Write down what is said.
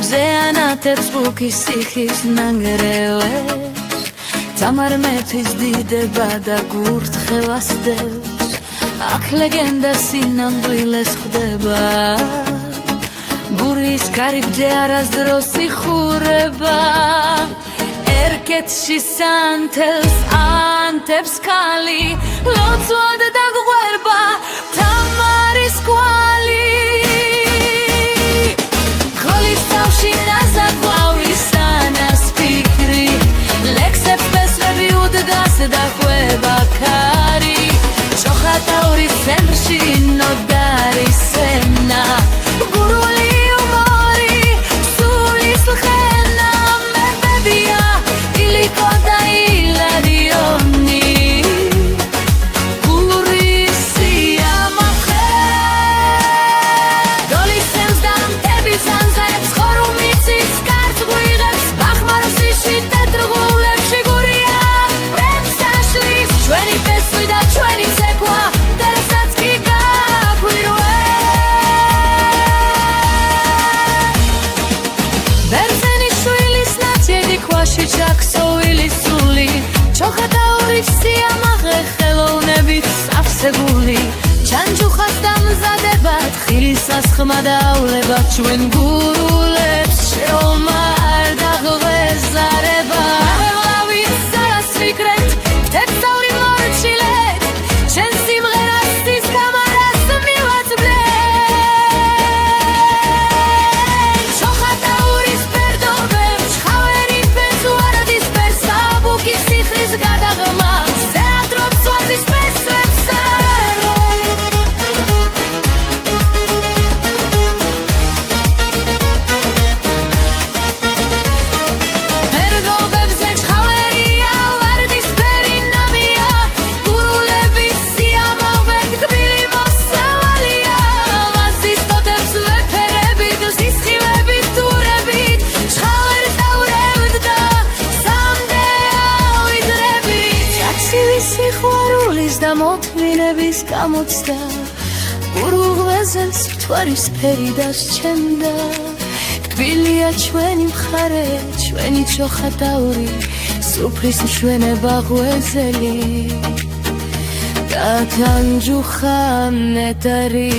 მზეანათებს ბუქის სიხის ნანგრევებს თამარ მეფის დიდება და გურთხევას დევს აქ ლეგენდა სინამდვილეს ხდება გურის კარიბჭე არასდროს იხურება ერკეთში სანთელს ანთებს ქალი ლოცვად დაგვერბა თამარის კვალი ქოლის თავში ნაზაგვავის ანას ფიქრი ლექსებს პესრები უდგას და ხვება ქარი ჩოხატაურის ცენტრში ნოდარი სენა გურული უმორი სულის ლხენა მებებია ილიკო და ილარიონი გურის სიამაყე დოლისემს და მტების ანზებს ხორუმიცის კარს გვიღებს ბახმაროსიში ტეტრღულებში გურია პრემს აშლის ჩვენი პესვი და ჩვენი ცეკვა დერესაც კი გაგვირვე ჩაქსოვილი სული ჩოხატაურის სიამაყე ხელოვნებით სავსებული ჩანჩუხას დამზადებად ხილისას ხმა დაავლება ჩვენ გურულებს შეომა არ დაღვეზარება აღლავით სარას ვიკრეთ თეთრსავრი მორჩილეთ ჩვენ სიმღერას დის კამარას მივაწვდეთ ჩოხატაურის ფერდობებს ჩხავერი სიხრის გადაღმა ზეადრობს ვაზის პესვებსა ფერდობებზე ჩხავერია ვარდისფერი ნამია გურულების სიამაყედ კბილი მოსავალია ვაზის ტოტებს ვეფერებით სისხივებით თურებით ჩხავერს დაურევთ და სიყვარულის და მოთმინების გამოცდა გურულღმეზელს მთვარისფერი დასჩენდა კბილია ჩვენი მხარე ჩვენი ჩოხატაური სუფრის მშვენება ღვეზელი და თანჯუხა ნეტარი